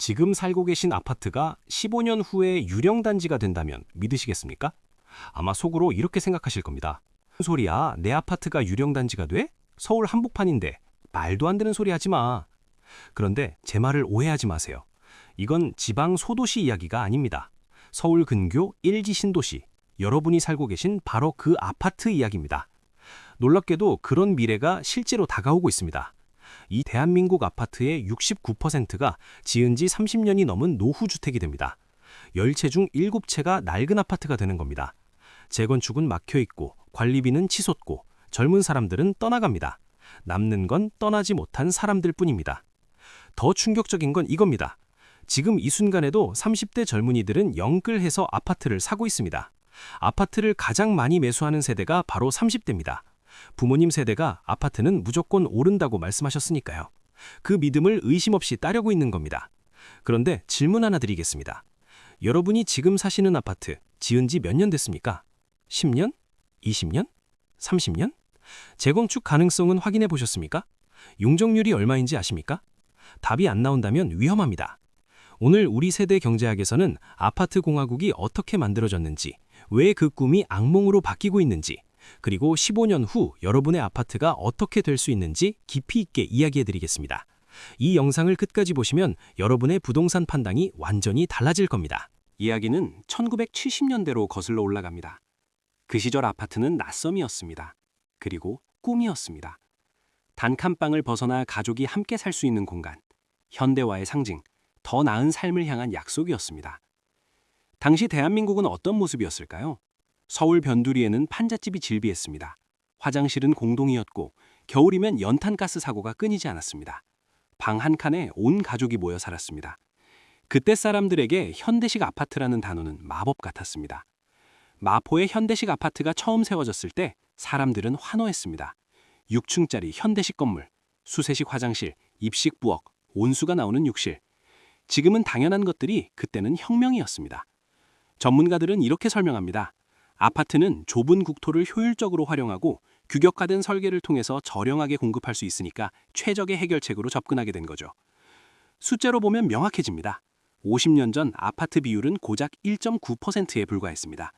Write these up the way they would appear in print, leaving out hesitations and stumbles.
지금 살고 계신 아파트가 15년 후에 유령단지가 된다면 믿으시겠습니까? 아마 속으로 이렇게 생각하실 겁니다. 무슨 소리야? 내 아파트가 유령단지가 돼? 서울 한복판인데. 말도 안 되는 소리 하지 마. 그런데 제 말을 오해하지 마세요. 이건 지방 소도시 이야기가 아닙니다. 서울 근교 1지 신도시, 여러분이 살고 계신 바로 그 아파트 이야기입니다. 놀랍게도 그런 미래가 실제로 다가오고 있습니다. 이 대한민국 아파트의 69%가 지은 지 30년이 넘은 노후주택이 됩니다. 10채 중 7채가 낡은 아파트가 되는 겁니다. 재건축은 막혀있고 관리비는 치솟고 젊은 사람들은 떠나갑니다. 남는 건 떠나지 못한 사람들 뿐입니다. 더 충격적인 건 이겁니다. 지금 이 순간에도 30대 젊은이들은 영끌해서 아파트를 사고 있습니다. 아파트를 가장 많이 매수하는 세대가 바로 30대입니다. 부모님 세대가 아파트는 무조건 오른다고 말씀하셨으니까요. 그 믿음을 의심 없이 따르고 있는 겁니다. 그런데 질문 하나 드리겠습니다. 여러분이 지금 사시는 아파트 지은 지 몇 년 됐습니까? 10년? 20년? 30년? 재건축 가능성은 확인해 보셨습니까? 용적률이 얼마인지 아십니까? 답이 안 나온다면 위험합니다. 오늘 우리 세대 경제학에서는 아파트 공화국이 어떻게 만들어졌는지, 왜 그 꿈이 악몽으로 바뀌고 있는지, 그리고 15년 후 여러분의 아파트가 어떻게 될 수 있는지 깊이 있게 이야기해 드리겠습니다. 이 영상을 끝까지 보시면 여러분의 부동산 판단이 완전히 달라질 겁니다. 이야기는 1970년대로 거슬러 올라갑니다. 그 시절 아파트는 낯섦이었습니다. 그리고 꿈이었습니다. 단칸방을 벗어나 가족이 함께 살 수 있는 공간, 현대화의 상징, 더 나은 삶을 향한 약속이었습니다. 당시 대한민국은 어떤 모습이었을까요? 서울 변두리에는 판잣집이 질비했습니다. 화장실은 공동이었고 겨울이면 연탄가스 사고가 끊이지 않았습니다. 방 한 칸에 온 가족이 모여 살았습니다. 그때 사람들에게 현대식 아파트라는 단어는 마법 같았습니다. 마포의 현대식 아파트가 처음 세워졌을 때 사람들은 환호했습니다. 6층짜리 현대식 건물, 수세식 화장실, 입식 부엌, 온수가 나오는 욕실. 지금은 당연한 것들이 그때는 혁명이었습니다. 전문가들은 이렇게 설명합니다. 아파트는 좁은 국토를 효율적으로 활용하고 규격화된 설계를 통해서 저렴하게 공급할 수 있으니까 최적의 해결책으로 접근하게 된 거죠. 숫자로 보면 명확해집니다. 50년 전 아파트 비율은 고작 1.9%에 불과했습니다.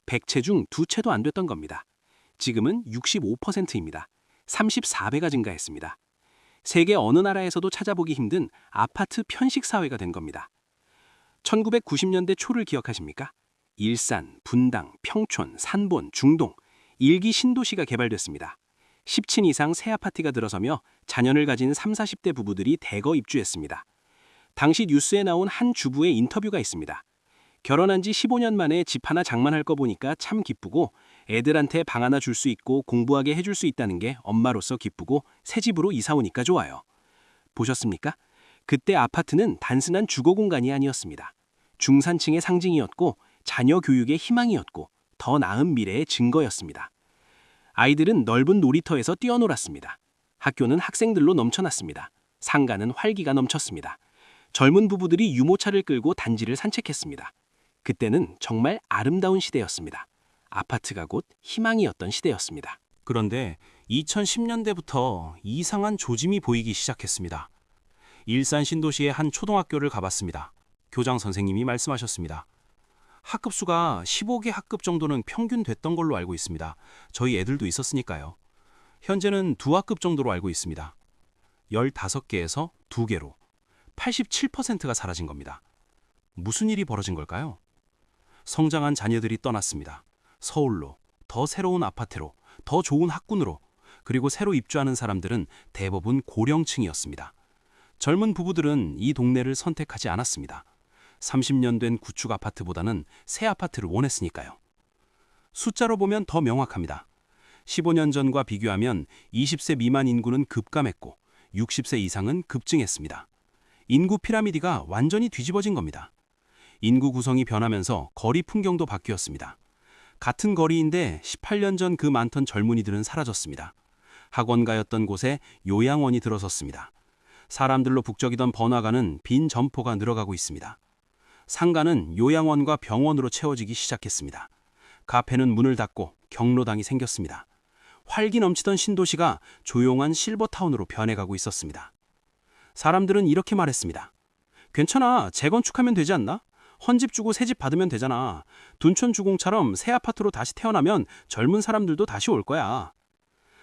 100채 중 2채도 안 됐던 겁니다. 지금은 65%입니다. 34배가 증가했습니다. 세계 어느 나라에서도 찾아보기 힘든 아파트 편식 사회가 된 겁니다. 1990년대 초를 기억하십니까? 일산, 분당, 평촌, 산본, 중동, 1기 신도시가 개발됐습니다. 10층 이상 새 아파트가 들어서며 자녀를 가진 30, 40대 부부들이 대거 입주했습니다. 당시 뉴스에 나온 한 주부의 인터뷰가 있습니다. 결혼한 지 15년 만에 집 하나 장만할 거 보니까 참 기쁘고 애들한테 방 하나 줄 수 있고 공부하게 해줄 수 있다는 게 엄마로서 기쁘고 새 집으로 이사 오니까 좋아요. 보셨습니까? 그때 아파트는 단순한 주거 공간이 아니었습니다. 중산층의 상징이었고 자녀 교육의 희망이었고 더 나은 미래의 증거였습니다. 아이들은 넓은 놀이터에서 뛰어놀았습니다. 학교는 학생들로 넘쳐났습니다. 상가는 활기가 넘쳤습니다. 젊은 부부들이 유모차를 끌고 단지를 산책했습니다. 그때는 정말 아름다운 시대였습니다. 아파트가 곧 희망이었던 시대였습니다. 그런데 2010년대부터 이상한 조짐이 보이기 시작했습니다. 일산 신도시의 한 초등학교를 가봤습니다. 교장 선생님이 말씀하셨습니다. 학급수가 15개 학급 정도는 평균 됐던 걸로 알고 있습니다. 저희 애들도 있었으니까요. 현재는 2학급 정도로 알고 있습니다. 15개에서 2개로 87%가 사라진 겁니다. 무슨 일이 벌어진 걸까요? 성장한 자녀들이 떠났습니다. 서울로, 더 새로운 아파트로, 더 좋은 학군으로, 그리고 새로 입주하는 사람들은 대부분 고령층이었습니다. 젊은 부부들은 이 동네를 선택하지 않았습니다. 30년 된 구축 아파트보다는 새 아파트를 원했으니까요. 숫자로 보면 더 명확합니다. 15년 전과 비교하면 20세 미만 인구는 급감했고 60세 이상은 급증했습니다. 인구 피라미드가 완전히 뒤집어진 겁니다. 인구 구성이 변하면서 거리 풍경도 바뀌었습니다. 같은 거리인데 18년 전 그 많던 젊은이들은 사라졌습니다. 학원가였던 곳에 요양원이 들어섰습니다. 사람들로 북적이던 번화가는 빈 점포가 늘어가고 있습니다. 상가는 요양원과 병원으로 채워지기 시작했습니다. 카페는 문을 닫고 경로당이 생겼습니다. 활기 넘치던 신도시가 조용한 실버타운으로 변해가고 있었습니다. 사람들은 이렇게 말했습니다. 괜찮아. 재건축하면 되지 않나? 헌집 주고 새 집 받으면 되잖아. 둔촌 주공처럼 새 아파트로 다시 태어나면 젊은 사람들도 다시 올 거야.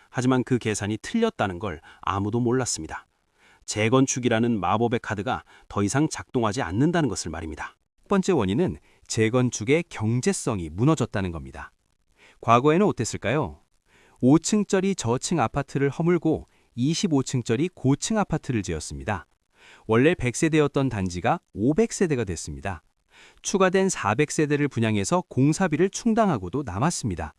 하지만 그 계산이 틀렸다는 걸 아무도 몰랐습니다. 재건축이라는 마법의 카드가 더 이상 작동하지 않는다는 것을 말입니다. 첫 번째 원인은 재건축의 경제성이 무너졌다는 겁니다. 과거에는 어땠을까요? 5층짜리 저층 아파트를 허물고 25층짜리 고층 아파트를 지었습니다. 원래 100세대였던 단지가 500세대가 됐습니다. 추가된 400세대를 분양해서 공사비를 충당하고도 남았습니다.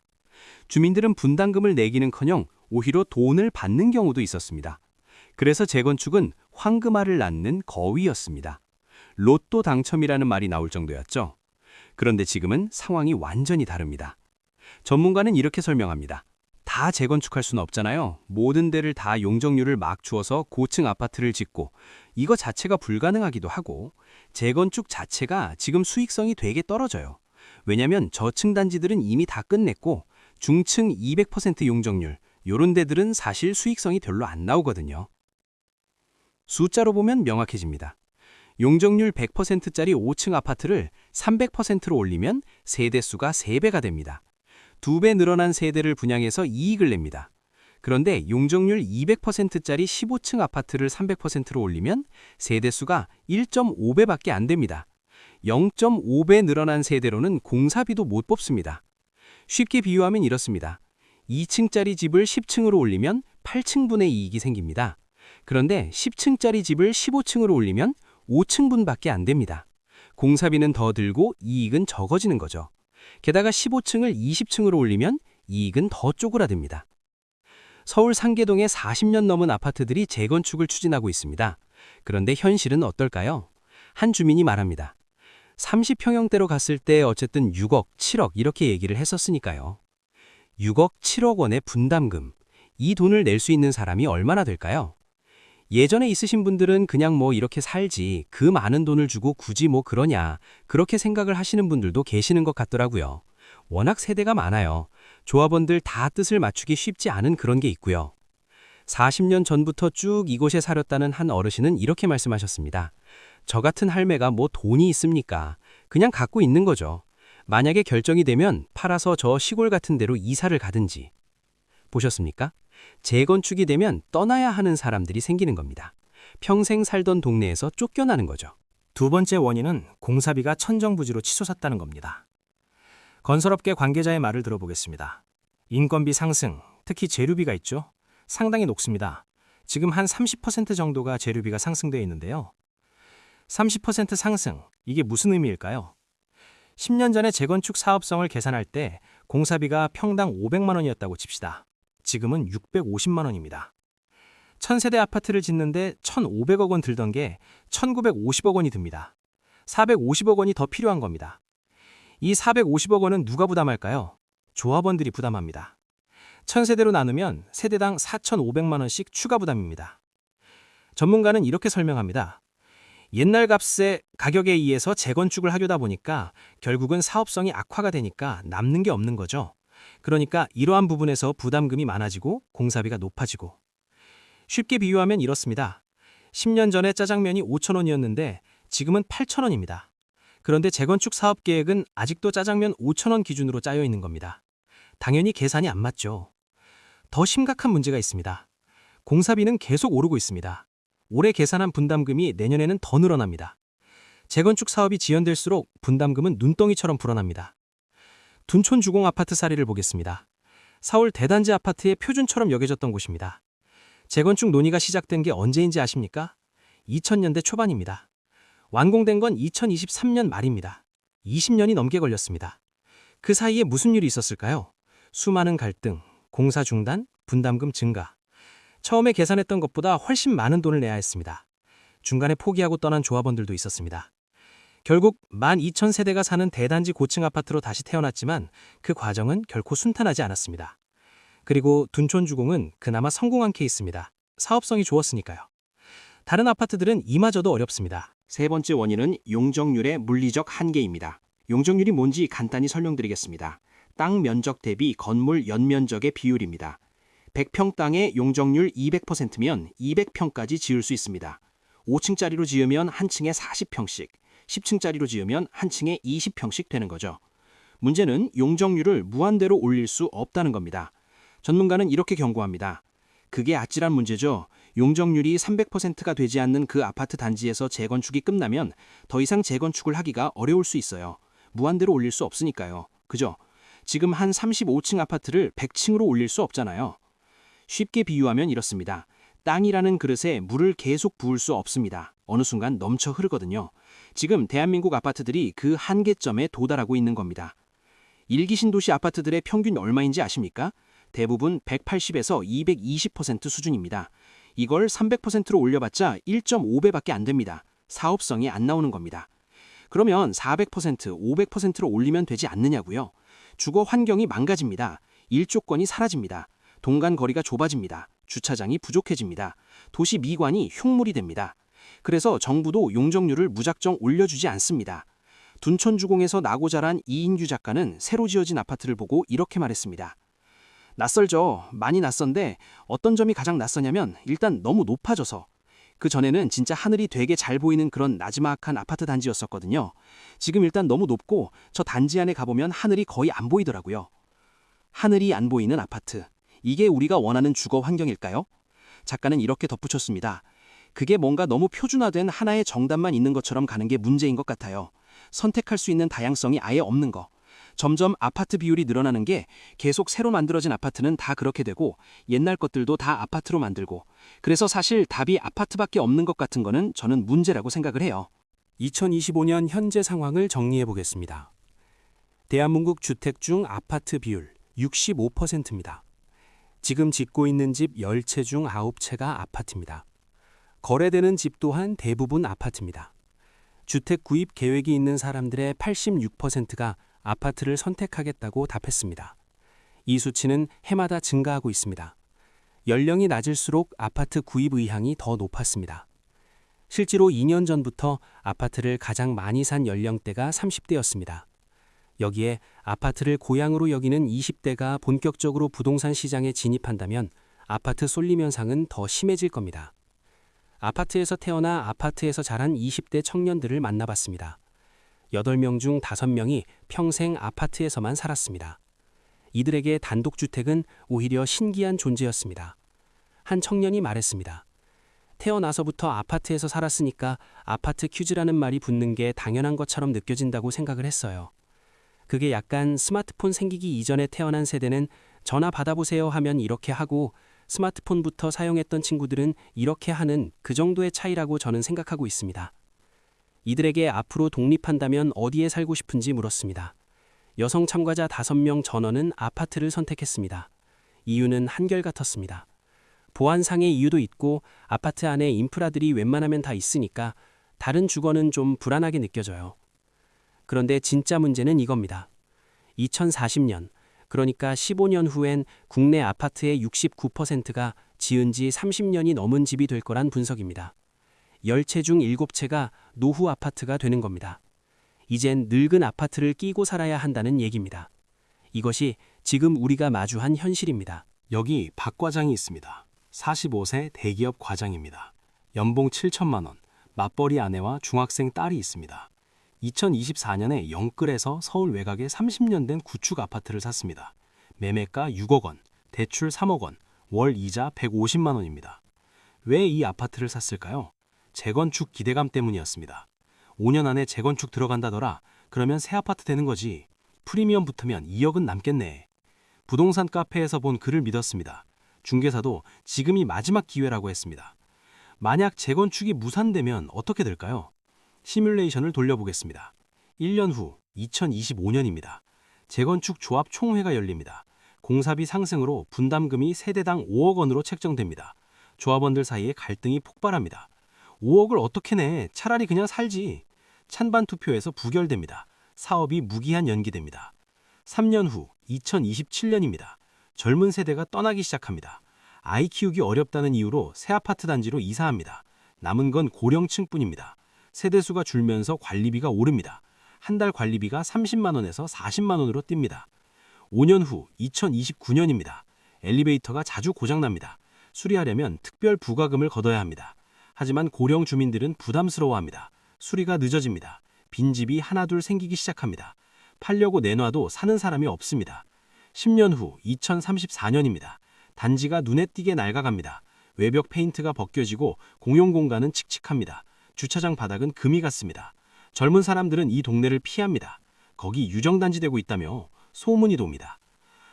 주민들은 분담금을 내기는커녕 오히려 돈을 받는 경우도 있었습니다. 그래서 재건축은 황금알을 낳는 거위였습니다. 로또 당첨이라는 말이 나올 정도였죠. 그런데 지금은 상황이 완전히 다릅니다. 전문가는 이렇게 설명합니다. 다 재건축할 수는 없잖아요. 모든 데를 다 용적률을 막 주어서 고층 아파트를 짓고 이거 자체가 불가능하기도 하고 재건축 자체가 지금 수익성이 되게 떨어져요. 왜냐면 저층 단지들은 이미 다 끝냈고 중층 200% 용적률, 요런 데들은 사실 수익성이 별로 안 나오거든요. 숫자로 보면 명확해집니다. 용적률 100%짜리 5층 아파트를 300%로 올리면 세대수가 3배가 됩니다. 2배 늘어난 세대를 분양해서 이익을 냅니다. 그런데 용적률 200%짜리 15층 아파트를 300%로 올리면 세대수가 1.5배밖에 안 됩니다. 0.5배 늘어난 세대로는 공사비도 못 뽑습니다. 쉽게 비유하면 이렇습니다. 2층짜리 집을 10층으로 올리면 8층분의 이익이 생깁니다. 그런데 10층짜리 집을 15층으로 올리면 5층분밖에 안 됩니다. 공사비는 더 들고 이익은 적어지는 거죠. 게다가 15층을 20층으로 올리면 이익은 더 쪼그라듭니다. 서울 상계동에 40년 넘은 아파트들이 재건축을 추진하고 있습니다. 그런데 현실은 어떨까요? 한 주민이 말합니다. 30평형대로 갔을 때 어쨌든 6억, 7억 이렇게 얘기를 했었으니까요. 6억, 7억 원의 분담금, 이 돈을 낼 수 있는 사람이 얼마나 될까요? 예전에 있으신 분들은 그냥 뭐 이렇게 살지 그 많은 돈을 주고 굳이 뭐 그러냐 그렇게 생각을 하시는 분들도 계시는 것 같더라고요. 워낙 세대가 많아요. 조합원들 다 뜻을 맞추기 쉽지 않은 그런 게 있고요. 40년 전부터 쭉 이곳에 살았다는 한 어르신은 이렇게 말씀하셨습니다. 저 같은 할매가 뭐 돈이 있습니까? 그냥 갖고 있는 거죠. 만약에 결정이 되면 팔아서 저 시골 같은 데로 이사를 가든지. 보셨습니까? 재건축이 되면 떠나야 하는 사람들이 생기는 겁니다. 평생 살던 동네에서 쫓겨나는 거죠. 두 번째 원인은 공사비가 천정부지로 치솟았다는 겁니다. 건설업계 관계자의 말을 들어보겠습니다. 인건비 상승, 특히 재료비가 있죠. 상당히 높습니다. 지금 한 30% 정도가 재료비가 상승되어 있는데요. 30% 상승, 이게 무슨 의미일까요? 10년 전에 재건축 사업성을 계산할 때 공사비가 평당 500만 원이었다고 칩시다. 지금은 650만 원입니다. 1000세대 아파트를 짓는데 1,500억 원 들던 게 1,950억 원이 듭니다. 450억 원이 더 필요한 겁니다. 이 450억 원은 누가 부담할까요? 조합원들이 부담합니다. 1000세대로 나누면 세대당 4,500만 원씩 추가 부담입니다. 전문가는 이렇게 설명합니다. 옛날 값의 가격에 의해서 재건축을 하려다 보니까 결국은 사업성이 악화가 되니까 남는 게 없는 거죠. 그러니까 이러한 부분에서 부담금이 많아지고 공사비가 높아지고. 쉽게 비유하면 이렇습니다. 10년 전에 짜장면이 5,000원이었는데 지금은 8,000원입니다. 그런데 재건축 사업 계획은 아직도 짜장면 5,000원 기준으로 짜여 있는 겁니다. 당연히 계산이 안 맞죠. 더 심각한 문제가 있습니다. 공사비는 계속 오르고 있습니다. 올해 계산한 분담금이 내년에는 더 늘어납니다. 재건축 사업이 지연될수록 분담금은 눈덩이처럼 불어납니다. 둔촌 주공 아파트 사례를 보겠습니다. 서울 대단지 아파트의 표준처럼 여겨졌던 곳입니다. 재건축 논의가 시작된 게 언제인지 아십니까? 2000년대 초반입니다. 완공된 건 2023년 말입니다. 20년이 넘게 걸렸습니다. 그 사이에 무슨 일이 있었을까요? 수많은 갈등, 공사 중단, 분담금 증가. 처음에 계산했던 것보다 훨씬 많은 돈을 내야 했습니다. 중간에 포기하고 떠난 조합원들도 있었습니다. 결국 12,000세대가 사는 대단지 고층 아파트로 다시 태어났지만 그 과정은 결코 순탄하지 않았습니다. 그리고 둔촌주공은 그나마 성공한 케이스입니다. 사업성이 좋았으니까요. 다른 아파트들은 이마저도 어렵습니다. 세 번째 원인은 용적률의 물리적 한계입니다. 용적률이 뭔지 간단히 설명드리겠습니다. 땅 면적 대비 건물 연면적의 비율입니다. 100평 땅의 용적률 200%면 200평까지 지을 수 있습니다. 5층짜리로 지으면 한 층에 40평씩, 10층짜리로 지으면 한 층에 20평씩 되는 거죠. 문제는 용적률을 무한대로 올릴 수 없다는 겁니다. 전문가는 이렇게 경고합니다. 그게 아찔한 문제죠. 용적률이 300%가 되지 않는 그 아파트 단지에서 재건축이 끝나면 더 이상 재건축을 하기가 어려울 수 있어요. 무한대로 올릴 수 없으니까요. 그죠? 지금 한 35층 아파트를 100층으로 올릴 수 없잖아요. 쉽게 비유하면 이렇습니다. 땅이라는 그릇에 물을 계속 부을 수 없습니다. 어느 순간 넘쳐 흐르거든요. 지금 대한민국 아파트들이 그 한계점에 도달하고 있는 겁니다. 1기 신도시 아파트들의 평균 얼마인지 아십니까? 대부분 180에서 220% 수준입니다. 이걸 300%로 올려봤자 1.5배밖에 안 됩니다. 사업성이 안 나오는 겁니다. 그러면 400%, 500%로 올리면 되지 않느냐고요? 주거 환경이 망가집니다. 일조권이 사라집니다. 동간 거리가 좁아집니다. 주차장이 부족해집니다. 도시 미관이 흉물이 됩니다. 그래서 정부도 용적률을 무작정 올려주지 않습니다. 둔촌주공에서 나고 자란 이인규 작가는 새로 지어진 아파트를 보고 이렇게 말했습니다. 낯설죠. 많이 낯선데 어떤 점이 가장 낯서냐면 일단 너무 높아져서. 그 전에는 진짜 하늘이 되게 잘 보이는 그런 나지막한 아파트 단지였었거든요. 지금 일단 너무 높고 저 단지 안에 가보면 하늘이 거의 안 보이더라고요. 하늘이 안 보이는 아파트. 이게 우리가 원하는 주거 환경일까요? 작가는 이렇게 덧붙였습니다. 그게 뭔가 너무 표준화된 하나의 정답만 있는 것처럼 가는 게 문제인 것 같아요. 선택할 수 있는 다양성이 아예 없는 거. 점점 아파트 비율이 늘어나는 게 계속 새로 만들어진 아파트는 다 그렇게 되고 옛날 것들도 다 아파트로 만들고 그래서 사실 답이 아파트밖에 없는 것 같은 거는 저는 문제라고 생각을 해요. 2025년 현재 상황을 정리해 보겠습니다. 대한민국 주택 중 아파트 비율 65%입니다. 지금 짓고 있는 집 10채 중 9채가 아파트입니다. 거래되는 집 또한 대부분 아파트입니다. 주택 구입 계획이 있는 사람들의 86%가 아파트를 선택하겠다고 답했습니다. 이 수치는 해마다 증가하고 있습니다. 연령이 낮을수록 아파트 구입 의향이 더 높았습니다. 실제로 2년 전부터 아파트를 가장 많이 산 연령대가 30대였습니다. 여기에 아파트를 고향으로 여기는 20대가 본격적으로 부동산 시장에 진입한다면 아파트 쏠림 현상은 더 심해질 겁니다. 아파트에서 태어나 아파트에서 자란 20대 청년들을 만나봤습니다. 8명 중 5명이 평생 아파트에서만 살았습니다. 이들에게 단독주택은 오히려 신기한 존재였습니다. 한 청년이 말했습니다. 태어나서부터 아파트에서 살았으니까 아파트 퀴즈라는 말이 붙는 게 당연한 것처럼 느껴진다고 생각을 했어요. 그게 약간 스마트폰 생기기 이전에 태어난 세대는 전화 받아보세요 하면 이렇게 하고 스마트폰부터 사용했던 친구들은 이렇게 하는 그 정도의 차이라고 저는 생각하고 있습니다. 이들에게 앞으로 독립한다면 어디에 살고 싶은지 물었습니다. 여성 참가자 5명 전원은 아파트를 선택했습니다. 이유는 한결같았습니다. 보안상의 이유도 있고 아파트 안에 인프라들이 웬만하면 다 있으니까 다른 주거는 좀 불안하게 느껴져요. 그런데 진짜 문제는 이겁니다. 2040년, 그러니까 15년 후엔 국내 아파트의 69%가 지은 지 30년이 넘은 집이 될 거란 분석입니다. 10채 중 7채가 노후 아파트가 되는 겁니다. 이젠 늙은 아파트를 끼고 살아야 한다는 얘기입니다. 이것이 지금 우리가 마주한 현실입니다. 여기 박 과장이 있습니다. 45세 대기업 과장입니다. 연봉 7천만 원, 맞벌이 아내와 중학생 딸이 있습니다. 2024년에 영끌에서 서울 외곽에 30년 된 구축 아파트를 샀습니다. 매매가 6억 원, 대출 3억 원, 월 이자 150만 원입니다. 왜 이 아파트를 샀을까요? 재건축 기대감 때문이었습니다. 5년 안에 재건축 들어간다더라. 그러면 새 아파트 되는 거지. 프리미엄 붙으면 2억은 남겠네. 부동산 카페에서 본 글을 믿었습니다. 중개사도 지금이 마지막 기회라고 했습니다. 만약 재건축이 무산되면 어떻게 될까요? 시뮬레이션을 돌려보겠습니다. 1년 후 2025년입니다. 재건축 조합 총회가 열립니다. 공사비 상승으로 분담금이 세대당 5억 원으로 책정됩니다. 조합원들 사이에 갈등이 폭발합니다. 5억을 어떻게 내? 차라리 그냥 살지. 찬반 투표에서 부결됩니다. 사업이 무기한 연기됩니다. 3년 후 2027년입니다. 젊은 세대가 떠나기 시작합니다. 아이 키우기 어렵다는 이유로 새 아파트 단지로 이사합니다. 남은 건 고령층뿐입니다. 세대수가 줄면서 관리비가 오릅니다. 한 달 관리비가 30만 원에서 40만 원으로 뜁니다. 5년 후 2029년입니다. 엘리베이터가 자주 고장납니다. 수리하려면 특별 부가금을 걷어야 합니다. 하지만 고령 주민들은 부담스러워합니다. 수리가 늦어집니다. 빈집이 하나둘 생기기 시작합니다. 팔려고 내놔도 사는 사람이 없습니다. 10년 후 2034년입니다. 단지가 눈에 띄게 낡아갑니다. 외벽 페인트가 벗겨지고 공용 공간은 칙칙합니다. 주차장 바닥은 금이 갔습니다. 젊은 사람들은 이 동네를 피합니다. 거기 유정단지되고 있다며 소문이 돕니다.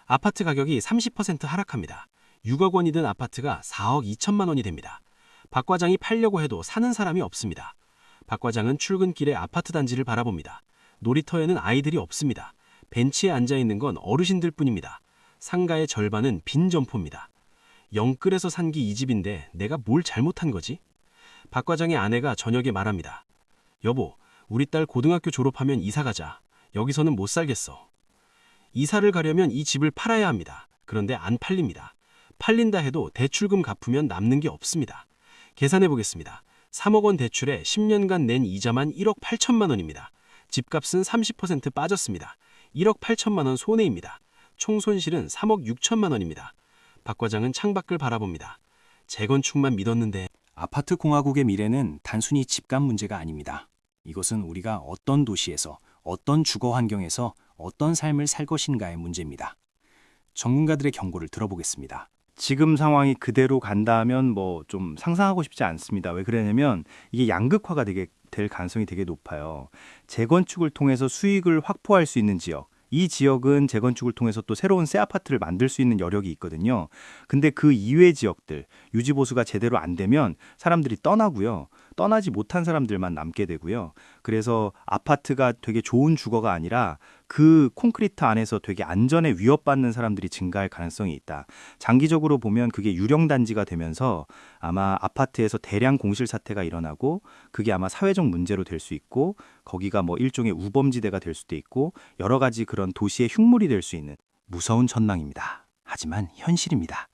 아파트 가격이 30% 하락합니다. 6억 원이 든 아파트가 4억 2천만 원이 됩니다. 박 과장이 팔려고 해도 사는 사람이 없습니다. 박 과장은 출근길에 아파트 단지를 바라봅니다. 놀이터에는 아이들이 없습니다. 벤치에 앉아있는 건 어르신들 뿐입니다. 상가의 절반은 빈 점포입니다. 영끌에서 산기 이 집인데 내가 뭘 잘못한 거지? 박 과장의 아내가 저녁에 말합니다. 여보, 우리 딸 고등학교 졸업하면 이사 가자. 여기서는 못 살겠어. 이사를 가려면 이 집을 팔아야 합니다. 그런데 안 팔립니다. 팔린다 해도 대출금 갚으면 남는 게 없습니다. 계산해 보겠습니다. 3억 원 대출에 10년간 낸 이자만 1억 8천만 원입니다. 집값은 30% 빠졌습니다. 1억 8천만 원 손해입니다. 총 손실은 3억 6천만 원입니다. 박 과장은 창밖을 바라봅니다. 재건축만 믿었는데 아파트 공화국의 미래는 단순히 집값 문제가 아닙니다. 이것은 우리가 어떤 도시에서, 어떤 주거 환경에서 어떤 삶을 살 것인가의 문제입니다. 전문가들의 경고를 들어보겠습니다. 지금 상황이 그대로 간다면 뭐 좀 상상하고 싶지 않습니다. 왜 그러냐면 이게 양극화가 될 가능성이 되게 높아요. 재건축을 통해서 수익을 확보할 수 있는 지역, 이 지역은 재건축을 통해서 또 새로운 새 아파트를 만들 수 있는 여력이 있거든요. 근데 그 이외 지역들, 유지보수가 제대로 안 되면 사람들이 떠나고요. 떠나지 못한 사람들만 남게 되고요. 그래서 아파트가 되게 좋은 주거가 아니라 그 콘크리트 안에서 되게 안전에 위협받는 사람들이 증가할 가능성이 있다. 장기적으로 보면 그게 유령단지가 되면서 아마 아파트에서 대량 공실 사태가 일어나고 그게 아마 사회적 문제로 될 수 있고 거기가 뭐 일종의 우범지대가 될 수도 있고 여러 가지 그런 도시의 흉물이 될 수 있는 무서운 전망입니다. 하지만 현실입니다.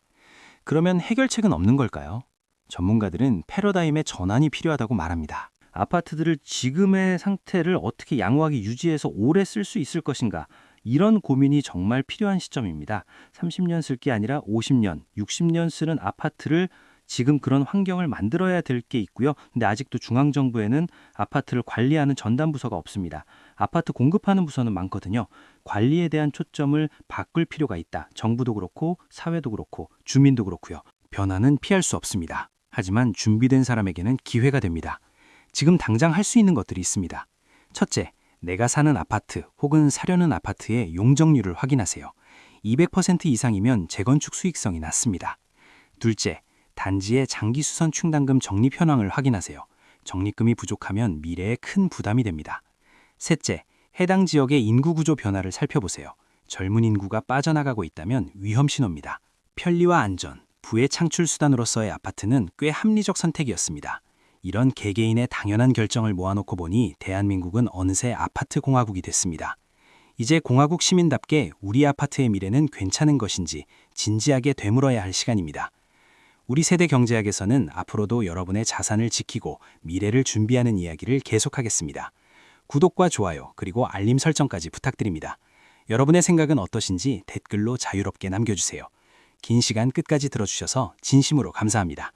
그러면 해결책은 없는 걸까요? 전문가들은 패러다임의 전환이 필요하다고 말합니다. 아파트들을 지금의 상태를 어떻게 양호하게 유지해서 오래 쓸 수 있을 것인가? 이런 고민이 정말 필요한 시점입니다. 30년 쓸 게 아니라 50년, 60년 쓰는 아파트를 지금 그런 환경을 만들어야 될 게 있고요. 근데 아직도 중앙정부에는 아파트를 관리하는 전담부서가 없습니다. 아파트 공급하는 부서는 많거든요. 관리에 대한 초점을 바꿀 필요가 있다. 정부도 그렇고 사회도 그렇고 주민도 그렇고요. 변화는 피할 수 없습니다. 하지만 준비된 사람에게는 기회가 됩니다. 지금 당장 할 수 있는 것들이 있습니다. 첫째, 내가 사는 아파트 혹은 사려는 아파트의 용적률을 확인하세요. 200% 이상이면 재건축 수익성이 낮습니다. 둘째, 단지의 장기수선 충당금 적립 현황을 확인하세요. 적립금이 부족하면 미래에 큰 부담이 됩니다. 셋째, 해당 지역의 인구 구조 변화를 살펴보세요. 젊은 인구가 빠져나가고 있다면 위험 신호입니다. 편리와 안전, 부의 창출 수단으로서의 아파트는 꽤 합리적 선택이었습니다. 이런 개개인의 당연한 결정을 모아놓고 보니 대한민국은 어느새 아파트 공화국이 됐습니다. 이제 공화국 시민답게 우리 아파트의 미래는 괜찮은 것인지 진지하게 되물어야 할 시간입니다. 우리 세대 경제학에서는 앞으로도 여러분의 자산을 지키고 미래를 준비하는 이야기를 계속하겠습니다. 구독과 좋아요 그리고 알림 설정까지 부탁드립니다. 여러분의 생각은 어떠신지 댓글로 자유롭게 남겨주세요. 긴 시간 끝까지 들어주셔서 진심으로 감사합니다.